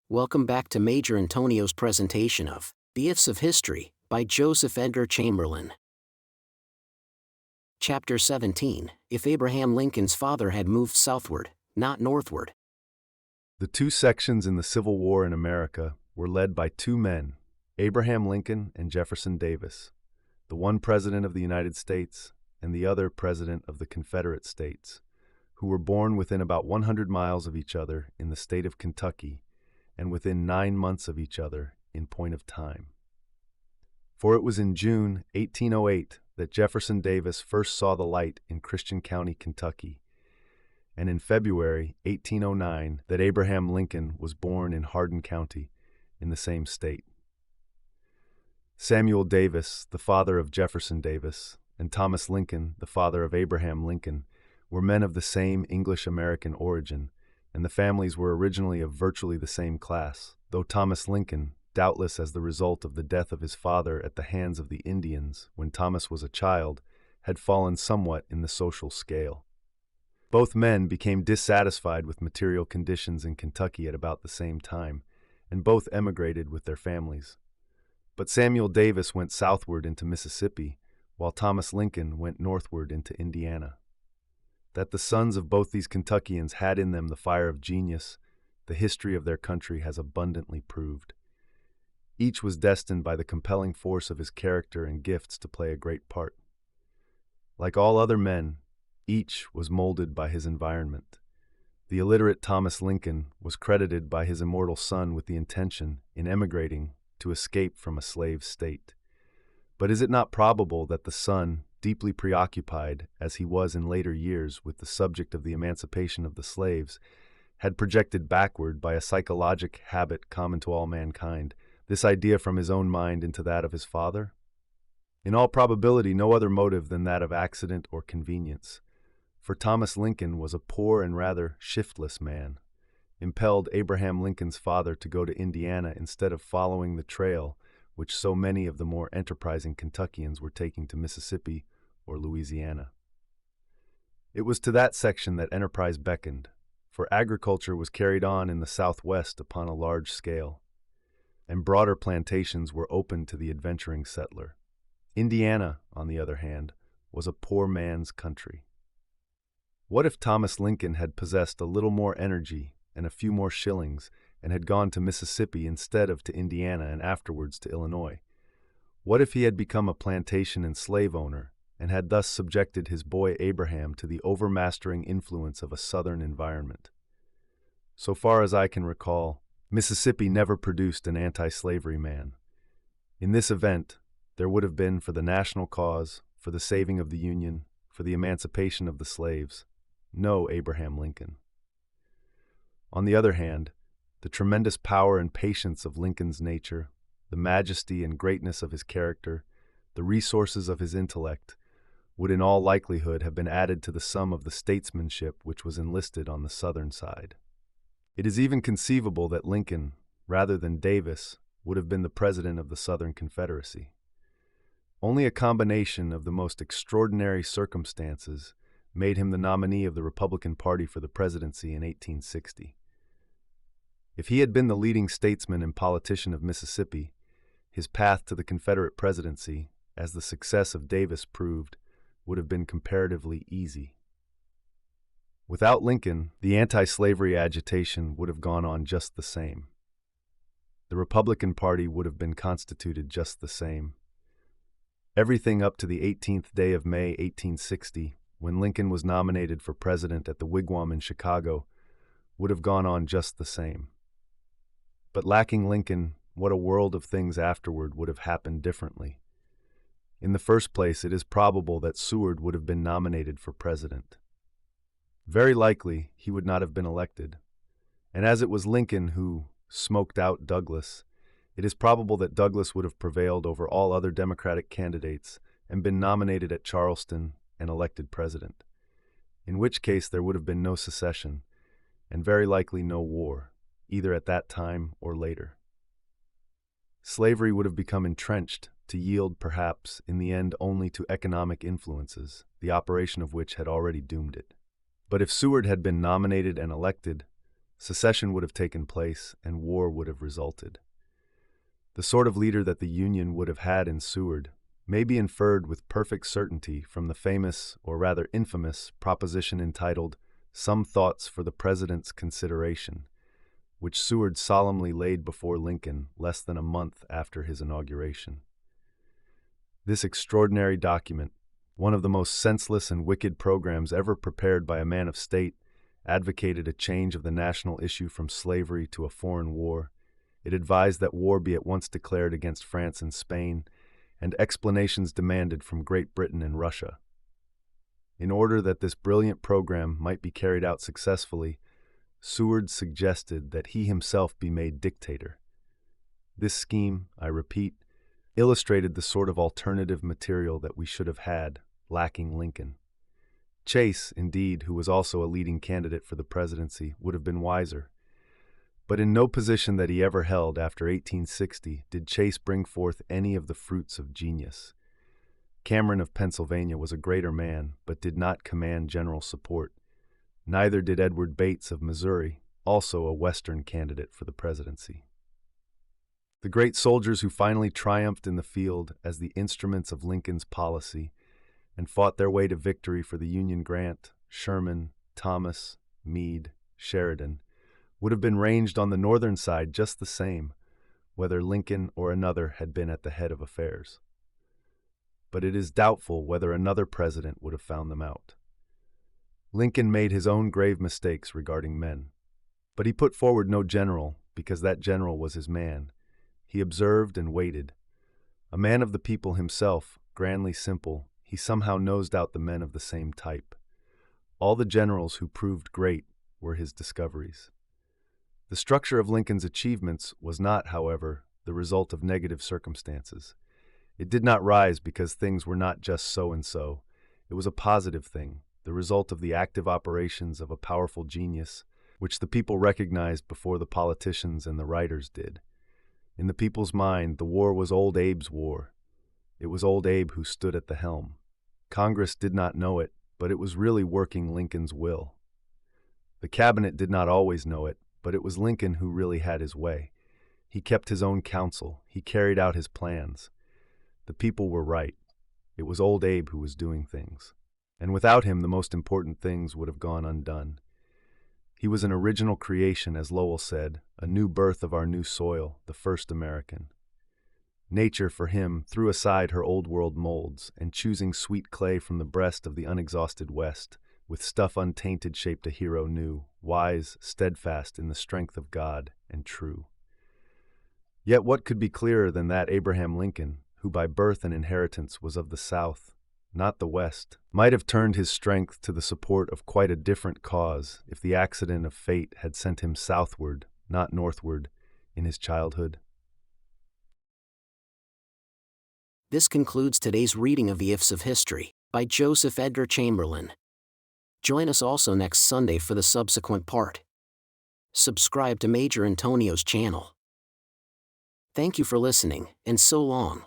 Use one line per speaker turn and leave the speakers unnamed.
Welcome back to Major Intonio's presentation of The Ifs of History by Joseph Edgar Chamberlin. Chapter 17, If Abraham Lincoln's father had moved southward, not northward.
The two sections in the Civil War in America were led by two men, Abraham Lincoln and Jefferson Davis, the one President of the United States and the other President of the Confederate States, who were born within about 100 miles of each other in the state of Kentucky and within 9 months of each other in point of time. For it was in June 1808 that Jefferson Davis first saw the light in Christian County, Kentucky, and in February 1809 that Abraham Lincoln was born in Hardin County in the same state. Samuel Davis, the father of Jefferson Davis, and Thomas Lincoln, the father of Abraham Lincoln, were men of the same English-American origin, and the families were originally of virtually the same class, though Thomas Lincoln, doubtless as the result of the death of his father at the hands of the Indians when Thomas was a child, had fallen somewhat in the social scale. Both men became dissatisfied with material conditions in Kentucky at about the same time, and both emigrated with their families. But Samuel Davis went southward into Mississippi, while Thomas Lincoln went northward into Indiana. That the sons of both these Kentuckians had in them the fire of genius, the history of their country has abundantly proved. Each was destined by the compelling force of his character and gifts to play a great part. Like all other men, each was molded by his environment. The illiterate Thomas Lincoln was credited by his immortal son with the intention, in emigrating, to escape from a slave state. But is it not probable that the son, deeply preoccupied, as he was in later years with the subject of the emancipation of the slaves, had projected backward by a psychologic habit common to all mankind, this idea from his own mind into that of his father? In all probability, no other motive than that of accident or convenience. For Thomas Lincoln was a poor and rather shiftless man, impelled Abraham Lincoln's father to go to Indiana instead of following the trail which so many of the more enterprising Kentuckians were taking to Mississippi or Louisiana. It was to that section that enterprise beckoned, for agriculture was carried on in the Southwest upon a large scale, and broader plantations were open to the adventuring settler. Indiana, on the other hand, was a poor man's country. What if Thomas Lincoln had possessed a little more energy and a few more shillings and had gone to Mississippi instead of to Indiana and afterwards to Illinois? What if he had become a plantation and slave owner and had thus subjected his boy Abraham to the overmastering influence of a southern environment? So far as I can recall, Mississippi never produced an anti-slavery man. In this event, there would have been, for the national cause, for the saving of the Union, for the emancipation of the slaves, no Abraham Lincoln. On the other hand, the tremendous power and patience of Lincoln's nature, the majesty and greatness of his character, the resources of his intellect, would in all likelihood have been added to the sum of the statesmanship which was enlisted on the Southern side. It is even conceivable that Lincoln, rather than Davis, would have been the president of the Southern Confederacy. Only a combination of the most extraordinary circumstances made him the nominee of the Republican Party for the presidency in 1860. If he had been the leading statesman and politician of Mississippi, his path to the Confederate presidency, as the success of Davis proved, would have been comparatively easy. Without Lincoln, the anti-slavery agitation would have gone on just the same. The Republican Party would have been constituted just the same. Everything up to the 18th day of May 1860, when Lincoln was nominated for president at the Wigwam in Chicago, would have gone on just the same. But lacking Lincoln, what a world of things afterward would have happened differently. In the first place, it is probable that Seward would have been nominated for president. Very likely, he would not have been elected. And as it was Lincoln who smoked out Douglas, it is probable that Douglas would have prevailed over all other Democratic candidates and been nominated at Charleston and elected president, in which case there would have been no secession, and very likely no war, either at that time or later. Slavery would have become entrenched, to yield, perhaps, in the end only to economic influences, the operation of which had already doomed it. But if Seward had been nominated and elected, secession would have taken place and war would have resulted. The sort of leader that the Union would have had in Seward may be inferred with perfect certainty from the famous, or rather infamous, proposition entitled "Some Thoughts for the President's Consideration," which Seward solemnly laid before Lincoln less than a month after his inauguration. This extraordinary document, one of the most senseless and wicked programs ever prepared by a man of state, advocated a change of the national issue from slavery to a foreign war. It advised that war be at once declared against France and Spain, and explanations demanded from Great Britain and Russia. In order that this brilliant program might be carried out successfully, Seward suggested that he himself be made dictator. This scheme, I repeat, illustrated the sort of alternative material that we should have had, lacking Lincoln. Chase, indeed, who was also a leading candidate for the presidency, would have been wiser. But in no position that he ever held after 1860 did Chase bring forth any of the fruits of genius. Cameron of Pennsylvania was a greater man, but did not command general support. Neither did Edward Bates of Missouri, also a Western candidate for the presidency. The great soldiers who finally triumphed in the field as the instruments of Lincoln's policy and fought their way to victory for the Union, Grant, Sherman, Thomas, Meade, Sheridan, would have been ranged on the northern side just the same, whether Lincoln or another had been at the head of affairs. But it is doubtful whether another president would have found them out. Lincoln made his own grave mistakes regarding men, but he put forward no general because that general was his man. He observed and waited. A man of the people himself, grandly simple, he somehow nosed out the men of the same type. All the generals who proved great were his discoveries. The structure of Lincoln's achievements was not, however, the result of negative circumstances. It did not rise because things were not just so and so. It was a positive thing, the result of the active operations of a powerful genius, which the people recognized before the politicians and the writers did. In the people's mind, the war was Old Abe's war. It was Old Abe who stood at the helm. Congress did not know it, but it was really working Lincoln's will. The cabinet did not always know it, but it was Lincoln who really had his way. He kept his own counsel. He carried out his plans. The people were right. It was Old Abe who was doing things. And without him, the most important things would have gone undone. He was an original creation, as Lowell said, a new birth of our new soil, the first American. Nature, for him, threw aside her old world molds, and choosing sweet clay from the breast of the unexhausted West, with stuff untainted shaped a hero new, wise, steadfast in the strength of God, and true. Yet what could be clearer than that Abraham Lincoln, who by birth and inheritance was of the South, not the West, might have turned his strength to the support of quite a different cause if the accident of fate had sent him southward, not northward, in his childhood?
This concludes today's reading of the Ifs of History by Joseph Edgar Chamberlin. Join us also next Sunday for the subsequent part. Subscribe to Major Intonio's channel. Thank you for listening, and so long.